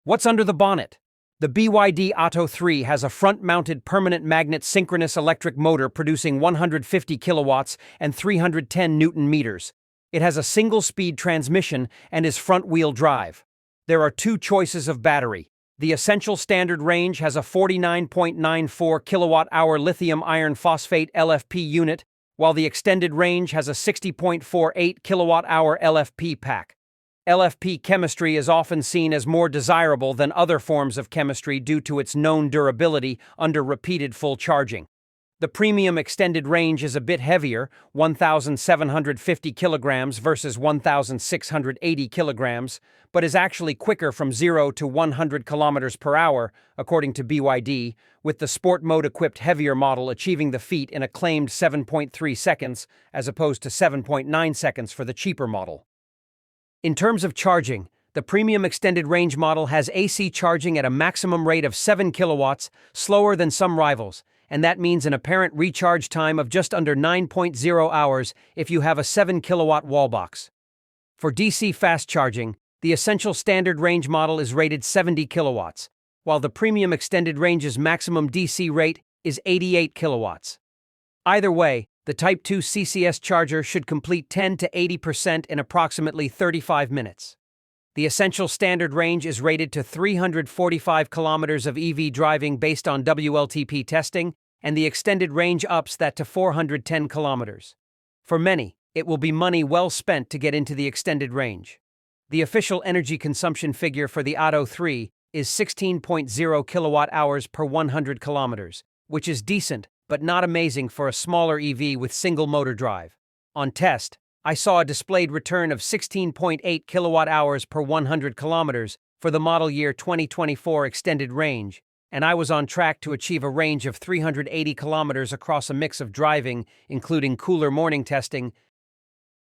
What's under the bonnet? The BYD Atto 3 has a front-mounted permanent magnet synchronous electric motor producing 150 kilowatts and 310 newton meters. It has a single-speed transmission and is front-wheel drive. There are two choices of battery. The essential standard range has a 49.94 kilowatt-hour lithium iron phosphate LFP unit, while the extended range has a 60.48 kilowatt-hour LFP pack. LFP chemistry is often seen as more desirable than other forms of chemistry due to its known durability under repeated full charging. The premium extended range is a bit heavier, 1,750 kilograms versus 1,680 kilograms, but is actually quicker from 0 to 100 kilometers per hour, according to BYD, with the sport mode-equipped heavier model achieving the feat in a claimed 7.3 seconds, as opposed to 7.9 seconds for the cheaper model. In terms of charging, the premium extended range model has AC charging at a maximum rate of 7 kilowatts, slower than some rivals, and that means an apparent recharge time of just under 9.0 hours if you have a 7 kilowatt wall box. For DC fast charging, the essential standard range model is rated 70 kilowatts, while the premium extended range's maximum DC rate is 88 kilowatts. Either way, the Type 2 CCS charger should complete 10 to 80% in approximately 35 minutes. The essential standard range is rated to 345 kilometers of EV driving based on WLTP testing, and the extended range ups that to 410 kilometers. For many, it will be money well spent to get into the extended range. The official energy consumption figure for the Atto 3 is 16.0 kilowatt-hours per 100 kilometers, which is decent, but not amazing for a smaller EV with single-motor drive. On test, I saw a displayed return of 16.8 kilowatt-hours per 100 kilometers for the model year 2024 extended range, and I was on track to achieve a range of 380 kilometers across a mix of driving, including cooler morning testing.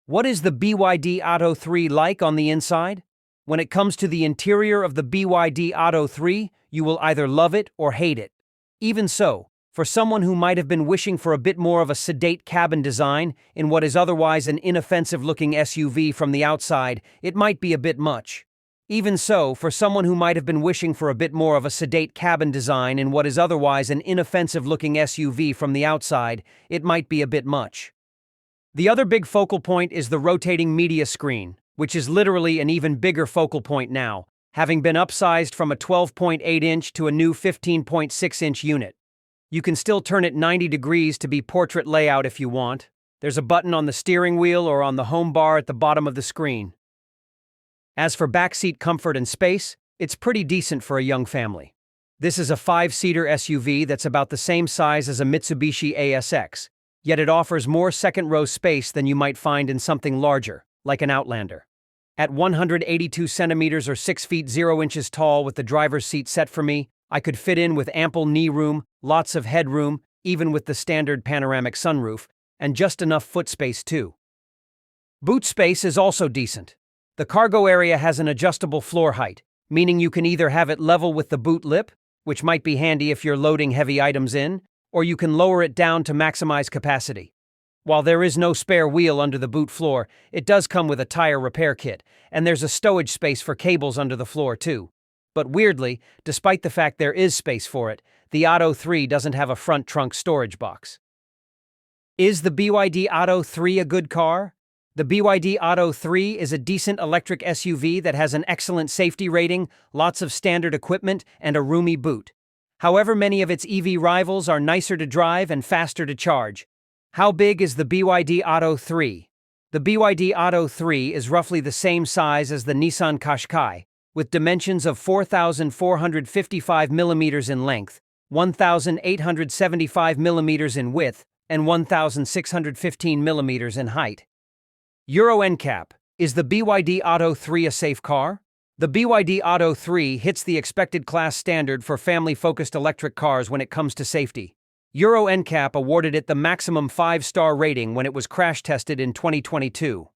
What is the BYD Atto 3 like on the inside? When it comes to the interior of the BYD Atto 3, you will either love it or hate it. Even so, for someone who might have been wishing for a bit more of a sedate cabin design in what is otherwise an inoffensive-looking SUV from the outside, it might be a bit much. Even so, for someone who might have been wishing for a bit more of a sedate cabin design in what is otherwise an inoffensive-looking SUV from the outside, it might be a bit much. The other big focal point is the rotating media screen, which is literally an even bigger focal point now, having been upsized from a 12.8-inch to a new 15.6-inch unit. You can still turn it 90 degrees to be portrait layout if you want. There's a button on the steering wheel or on the home bar at the bottom of the screen. As for backseat comfort and space, it's pretty decent for a young family. This is a 5-seater SUV that's about the same size as a Mitsubishi ASX, yet it offers more second-row space than you might find in something larger, like an Outlander. At 182 centimeters or 6 feet 0 inches tall with the driver's seat set for me, I could fit in with ample knee room, lots of headroom, even with the standard panoramic sunroof, and just enough foot space too. Boot space is also decent. The cargo area has an adjustable floor height, meaning you can either have it level with the boot lip, which might be handy if you're loading heavy items in, or you can lower it down to maximize capacity. While there is no spare wheel under the boot floor, it does come with a tire repair kit, and there's a stowage space for cables under the floor too. But weirdly, despite the fact there is space for it, the Atto 3 doesn't have a front trunk storage box. Is the BYD Atto 3 a good car? The BYD Atto 3 is a decent electric SUV that has an excellent safety rating, lots of standard equipment, and a roomy boot. However, many of its EV rivals are nicer to drive and faster to charge. How big is the BYD Atto 3? The BYD Atto 3 is roughly the same size as the Nissan Qashqai, with dimensions of 4,455 millimeters in length, 1,875 millimeters in width, and 1,615 millimeters in height. Euro NCAP, is the BYD Atto 3 a safe car? The BYD Atto 3 hits the expected class standard for family-focused electric cars when it comes to safety. Euro NCAP awarded it the maximum 5-star rating when it was crash tested in 2022.